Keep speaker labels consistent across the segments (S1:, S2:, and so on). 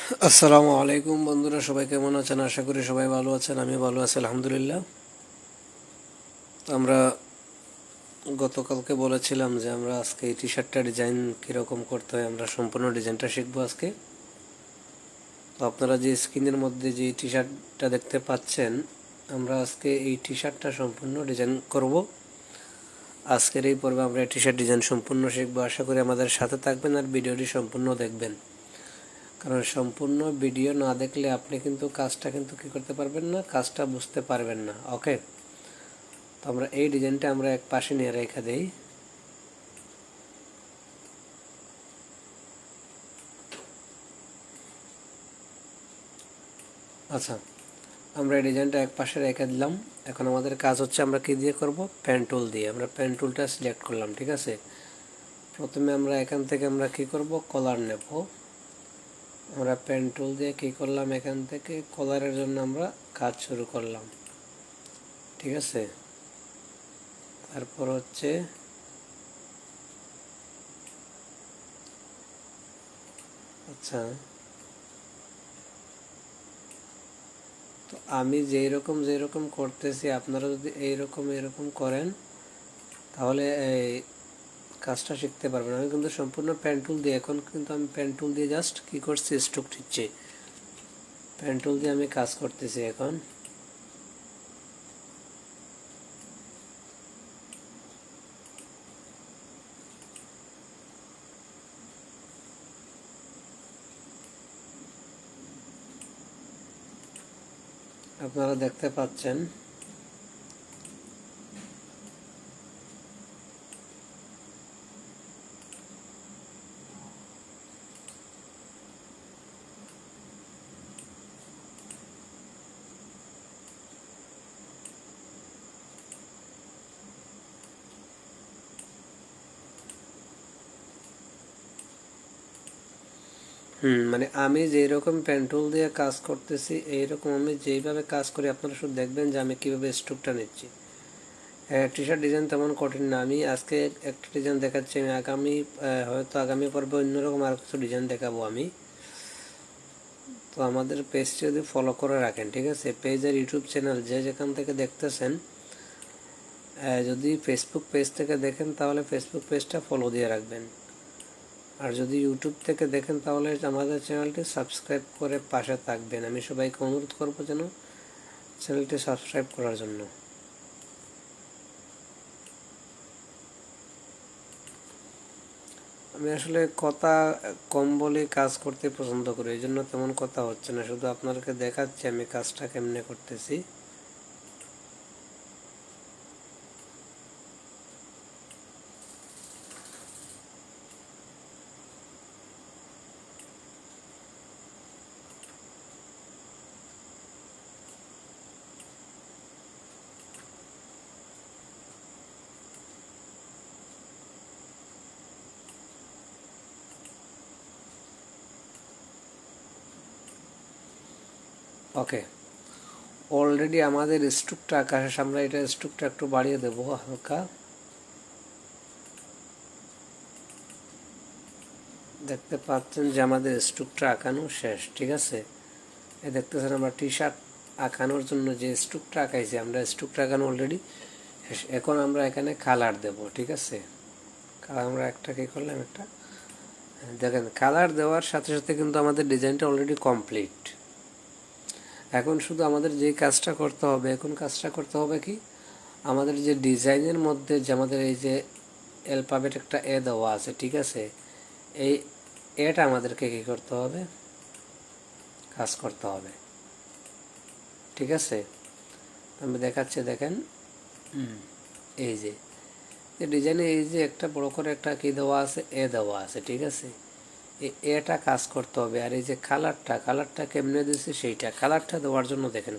S1: আসসালামু আলাইকুম বন্ধুরা, সবাই কেমন আছেন? আশা করি সবাই ভালো আছেন। আমি ভালো আছি আলহামদুলিল্লাহ। তো আমরা গতকালকে বলেছিলাম যে আমরা আজকে এই টি শার্টটা ডিজাইন কীরকম করতে হয় আমরা সম্পূর্ণ ডিজাইনটা শিখবো আজকে। তো আপনারা যে স্ক্রিনের মধ্যে যে টি শার্টটা দেখতে পাচ্ছেন, আমরা আজকে এই টি শার্টটা সম্পূর্ণ ডিজাইন করব। আজকের এই পর্বে আমরা টি শার্ট ডিজাইন সম্পূর্ণ শিখবো। আশা করি আমাদের সাথে থাকবেন আর ভিডিওটি সম্পূর্ণ দেখবেন, কারণ সম্পূর্ণ ভিডিও না দেখলে আপনি কিন্তু কাজটা কী করতে পারবেন না, কাজটা বুঝতে পারবেন না। ওকে, তো আমরা এই ডিজাইনটা আমরা এক পাশে নিয়ে রেখে দেই। আচ্ছা, আমরা এই ডিজাইনটা এক পাশে রেখে দিলাম। এখন আমাদের কাজ হচ্ছে আমরা কি দিয়ে করব, পেন টুল দিয়ে। আমরা পেন টুলটা সিলেক্ট করলাম, ঠিক আছে। প্রথমে আমরা এখান থেকে আমরা কি করব, কলার নেব। আমরা পেন টুল দিয়ে কি করলাম, এখান থেকে কলারের জন্য আমরা কাজ শুরু করলাম, ঠিক আছে। তারপর হচ্ছে আচ্ছা, তো আমি যেরকম করতেছি আপনারা যদি এরকম করেন তাহলে এই কাজটা শিখতে পারবেন। আমি কিন্তু সম্পূর্ণ পেন টুল দিয়ে, এখন কিন্তু আমি পেন টুল দিয়ে জাস্ট কি করছি, স্ট্রোক দিচ্ছি। পেন টুল দিয়ে আমি কাজ করতেছি এখন। আপনারা দেখতে পাচ্ছেন মানে আমি যেরকম পেন টুল দিয়ে কাজ করতেছি এইরকম আমি যেইভাবে কাজ করি আপনারা শুধু দেখবেন যে আমি কীভাবে স্ট্রোকটা নিচ্ছি। টি শার্ট ডিজাইন তেমন কঠিন না। আমি আজকে একটা ডিজাইন দেখাচ্ছি, আমি হয়তো আগামী পর্বে অন্যরকম আর কিছু ডিজাইন দেখাবো আমি। তো আমাদের পেজটি যদি ফলো করে রাখেন, ঠিক আছে, পেজ আর ইউটিউব চ্যানেল যে যেখান থেকে দেখতেছেন, যদি ফেসবুক পেজ থেকে দেখেন তাহলে ফেসবুক পেজটা ফলো দিয়ে রাখবেন, আর যদি ইউটিউব থেকে দেখেন তাহলে আমাদের চ্যানেলটি সাবস্ক্রাইব করে পাশে থাকবেন। আমি সবাইকে অনুরোধ করবো যেন চ্যানেলটি সাবস্ক্রাইব করার জন্য। আমি আসলে কথা কম বলে কাজ করতে পছন্দ করি, এই জন্য তেমন কথা হচ্ছে না, শুধু আপনাদেরকে দেখাচ্ছি আমি কাজটা কেমনে করতেছি। ওকে, অলরেডি আমাদের স্ট্রোকটা আকাশে, আমরা এটা স্ট্রোকটা একটু বাড়িয়ে দেবো হালকা। দেখতে পাচ্ছেন যে আমাদের স্ট্রোকটা আঁকানো শেষ, ঠিক আছে। দেখতেছেন আমরা টি শার্ট আঁকানোর জন্য যে স্ট্রোকটা আঁকাইছি, আমরা স্ট্রোকটা আঁকানো অলরেডি শেষ। এখন আমরা এখানে কালার দেব, ঠিক আছে। কালার আমরা একটা কি করলাম, একটা দেখেন কালার দেওয়ার সাথে সাথে কিন্তু আমাদের ডিজাইনটা অলরেডি কমপ্লিট। এখন শুধু আমাদের যেই কাজটা করতে হবে, এখন কাজটা করতে হবে কি, আমাদের যে ডিজাইনের মধ্যে যে আমাদের এই যে অ্যালফাবেট একটা এ দেওয়া আছে, ঠিক আছে, এই এটা আমাদেরকে কী করতে হবে, কাজ করতে হবে, ঠিক আছে। আমি দেখাচ্ছি, দেখেন এই যে ডিজাইনে এই যে একটা বড় করে একটা কি দেওয়া আছে, এ দেওয়া আছে, ঠিক আছে। এটা কাজ করতে হবে। আর এই যে কালারটা কেমনে দিচ্ছে সেইটা, কালারটা দেওয়ার জন্য দেখেন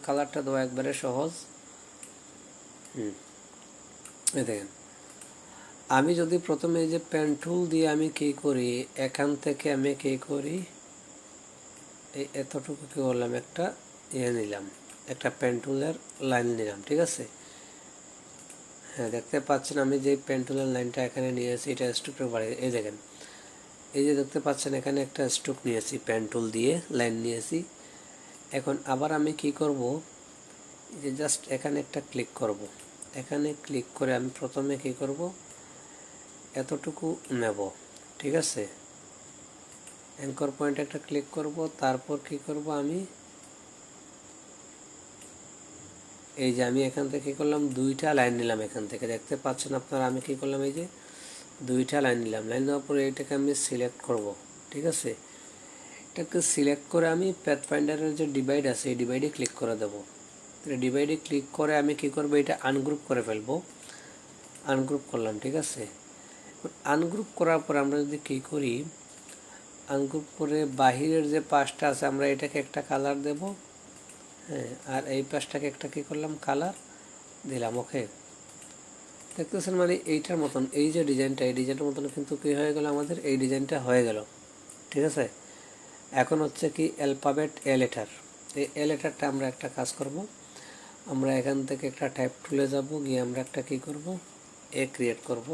S1: কালারটা দেওয়া একবারে সহজ। এই দেখেন, আমি যদি প্রথমে এই যে পেন টুল দিয়ে আমি কি করি, এখান থেকে আমি কি করি, এই এতটুকু কি করলাম, একটা নিলাম, একটা পেন টুলের লাইন নিলাম, ঠিক আছে। হ্যাঁ, দেখতে পাচ্ছেন আমি যে পেন টুলের লাইনটা এখানে নিয়েছি, এটা স্ট্রোকটা বাড়িয়ে, এই দেখেন এই যে দেখতে পাচ্ছেন এখানে একটা স্ট্রোক নিয়েছি, পেন টুল দিয়ে লাইন নিয়েছি। এখন আবার আমি কি করব, যে জাস্ট এখানে একটা ক্লিক করব। এখানে ক্লিক করে আমি প্রথমে কি করব, এতটুকু নেব, ঠিক আছে। অ্যাঙ্কর পয়েন্ট একটা ক্লিক করব, তারপর কি করব, আমি এই যে আমি এখান থেকে কি করলাম, দুইটা লাইন নিলাম। এখান থেকে দেখতে পাচ্ছেন আপনারা, আমি কি করলাম, এই যে দুইটা লাইন নিলাম। লাইন নেওয়ার পরে এইটাকে আমি সিলেক্ট করব, ঠিক আছে। এটাকে সিলেক্ট করে আমি প্যাথফাইন্ডারের যে ডিভাইড আছে এই ডিভাইডে ক্লিক করে দেব। ডিভাইডে ক্লিক করে আমি কি করব, এটা আনগ্রুপ করে ফেলবো। আনগ্রুপ করলাম, ঠিক আছে। আনগ্রুপ করার পর আমরা যদি কি করি, আনগ্রুপ করে বাহিরের যে পাশটা আছে আমরা এটাকে একটা কালার দেব, হ্যাঁ, আর এই পাশটাকে একটা কি করলাম, কালার দিলাম। ওকে, দেখতেছেন মানে এইটার মতন এই যে ডিজাইনটা, এই ডিজাইনটার মতন কিন্তু কি হয়ে গেল, আমাদের এই ডিজাইনটা হয়ে গেল, ঠিক আছে। এখন হচ্ছে কি অ্যালফাবেট এ লেটার, এই এ লেটারটা আমরা একটা কাজ করব, আমরা এখান থেকে একটা টাইপ টুলে যাব, গিয়ে আমরা একটা কি করব, এ ক্রিয়েট করব।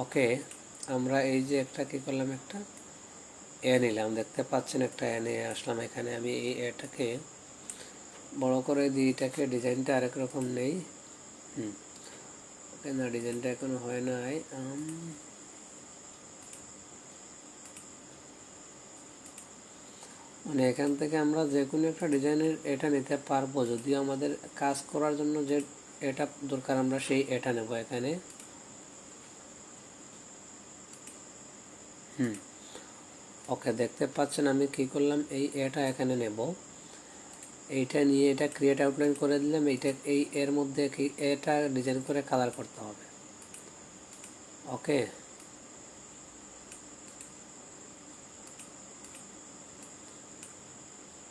S1: ওকে, আমরা এই যে একটা কি করলাম, একটা এ নিলাম, দেখতে পাচ্ছেন একটা এ নিয়ে আসলাম এখানে। আমি এই এটাকে বড় করে দিই, এটাকে ডিজাইনটা আরেক রকম নেই। ওকে, না ডিজাইনটা এখনো হয় নাই। মানে এখান থেকে আমরা যে কোনো একটা ডিজাইনের এটা নিতে পারবো, যদিও আমাদের কাজ করার জন্য যে এটা দরকার আমরা সেই এটা নেব এখানে। ওকে, দেখতে পাচ্ছেন আমি কি করলাম, এই এটা এখানে নেব। এইটা নিয়ে এটা ক্রিয়েট আউটলাইন করে দিলাম। এইটা এই এর মধ্যে কি এটা ডিজাইন করে কালার করতে হবে। ওকে,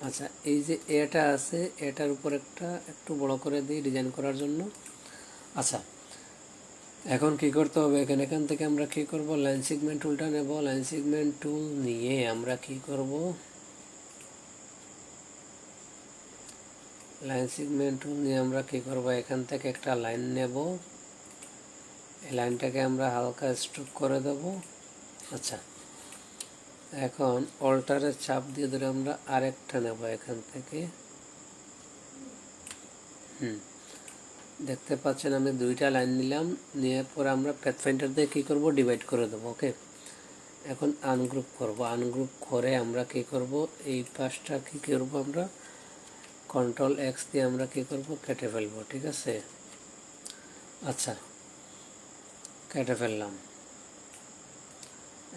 S1: আচ্ছা, এই যে এটা আছে এটার উপর একটা একটু বড় করে দিই ডিজাইন করার জন্য। আচ্ছা, এখন কি করতে হবে, এখান থেকে আমরা কি করব, লাইন সেগমেন্ট টুলটা নেব। লাইন সেগমেন্ট টুল নিয়ে আমরা কি করব, লাইন সেগমেন্ট টুল নিয়ে আমরা কি করব, এখান থেকে একটা লাইন নেব। এই লাইনটাকে আমরা হালকা স্ট্রোক করে দেব। আচ্ছা, এখন অল্টারের চাপ দিয়ে ধরে আমরা আরেকটা নেব এখান থেকে। দেখতে পাচ্ছেন আমি দুইটা লাইন নিলাম, নিয়ে পরে আমরা প্যাথফাইন্ডার দিয়ে কী করব, ডিভাইড করে দেবো। ওকে, এখন আনগ্রুপ করব। আনগ্রুপ করে আমরা কি করব, এই পাশটা কি করব, আমরা কন্ট্রোল এক্স দিয়ে আমরা কি করব, কেটে ফেলবো, ঠিক আছে। আচ্ছা, কেটে ফেললাম।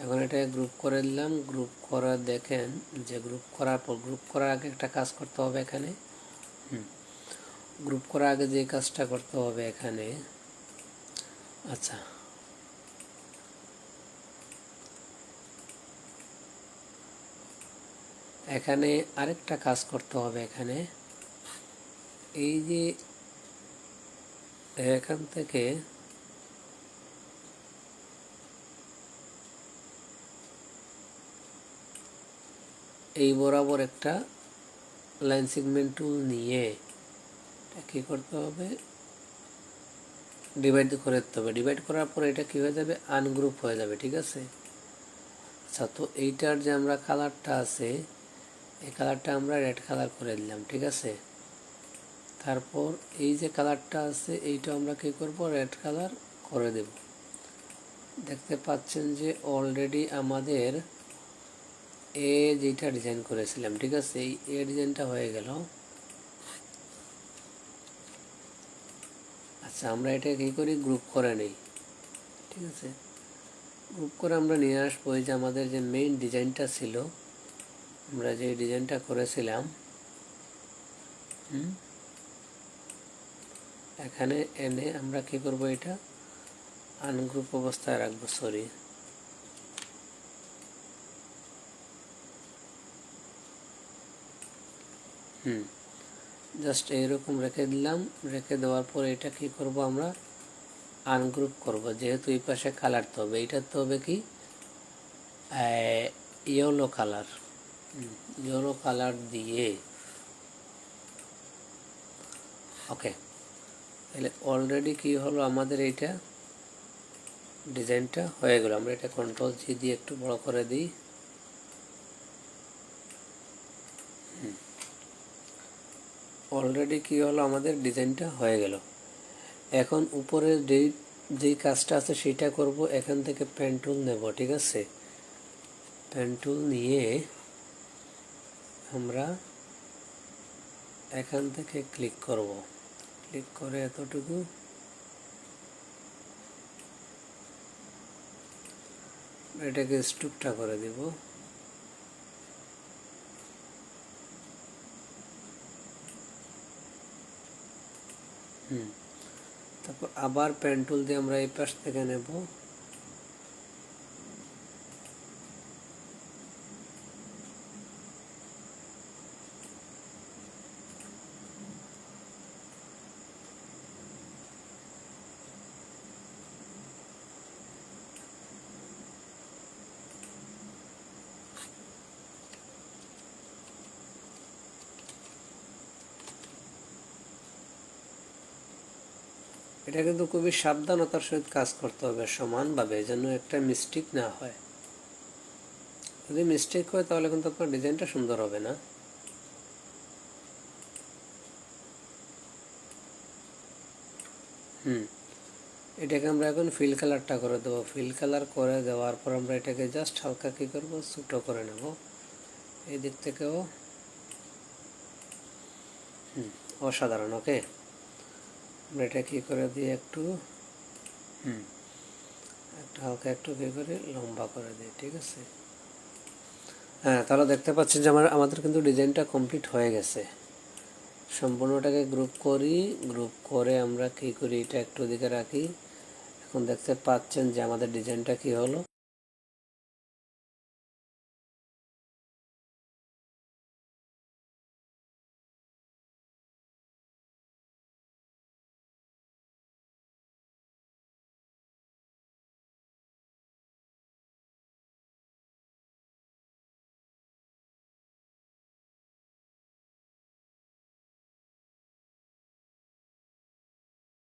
S1: এখন এটা গ্রুপ করে দিলাম। গ্রুপ করা দেখেন যে গ্রুপ করার পর, গ্রুপ করার আগে একটা কাজ করতে হবে এখানে। গ্রুপ করার আগে যে কাজটা করতে হবে এখানে, আচ্ছা, এখানে আরেকটা কাজ করতে হবে। এখানে এই যে এখান থেকে এই বরাবর একটা লাইন সেগমেন্ট টুল নিয়ে কি করতে হবে, ডিভাইড করে দিতে হবে। ডিভাইড করার পর এটা কি হয়ে যাবে, আনগ্রুপ হয়ে যাবে, ঠিক আছে। আচ্ছা, তো এইটার যে আমরা কালারটা আছে এই কালারটা আমরা রেড কালার করে দিলাম, ঠিক আছে। তারপর এই যে কালারটা আছে এইটা আমরা কি করব, রেড কালার করে দেব। দেখতে পাচ্ছেন যে অলরেডি আমাদের এ যেটা ডিজাইন করেছিলাম, ঠিক আছে, এই এ ডিজাইনটা হয়ে গেল। আচ্ছা, আমরা এটা কী করি, গ্রুপ করে নেই, ঠিক আছে। গ্রুপ করে আমরা নিয়ে আসবো এই যে আমাদের যে মেইন ডিজাইনটা ছিল, আমরা যে ডিজাইনটা করেছিলাম, এখানে এনে আমরা কি করব, এটা আনগ্রুপ অবস্থায় রাখবো। সরি, জাস্ট এইরকম রেখে দিলাম। রেখে দেওয়ার পর এটা কি করব, আমরা আনগ্রুপ করব। যেহেতু এই পাশে কালার তো হবে, এইটার তো হবে কি ইয়েলো কালার। ইয়েলো কালার দিয়ে ওকে, তাহলে অলরেডি কি হলো আমাদের এইটা ডিজাইনটা হয়ে গেল। আমরা এটা কন্ট্রোল জি দিয়ে একটু বড় করে দিই। অলরেডি কি হলো, আমাদের ডিজাইনটা হয়ে গেল। এখন উপরে যেই কাজটা আছে সেটা করব। এখান থেকে পেন টুল নেব, ঠিক আছে। পেন টুল নিয়ে আমরা এখান থেকে ক্লিক করব, ক্লিক করে এতটুকু এটাকে স্ট্রোকটা করে দিব। তারপর আবার পেন টুল দিয়ে আমরা এই পাশ থেকে নেব। এটা কিন্তু খুবই সাবধানতার সহিত কাজ করতে হবে সমানভাবে, যেন একটা মিস্টেক না হয়। যদি মিস্টেক হয় তাহলে কিন্তু আপনার ডিজাইনটা সুন্দর হবে না। এটাকে আমরা এখন ফিল কালারটা করে দেবো। ফিল কালার করে দেওয়ার পর আমরা এটাকে জাস্ট হালকা কী করবো, ছোটো করে নেব। এই দিক থেকেও অসাধারণ। ওকে, আমরা এটা কী করে দিয়ে একটু হালকা একটু কী করে লম্বা করে দিই, ঠিক আছে। হ্যাঁ, তাহলে দেখতে পাচ্ছেন যে আমাদের কিন্তু ডিজাইনটা কমপ্লিট হয়ে গেছে। সম্পূর্ণটাকে গ্রুপ করি, গ্রুপ করে আমরা কী করি, এটা একটু দিকে রাখি। এখন দেখতে পাচ্ছেন যে আমাদের ডিজাইনটা কি হলো।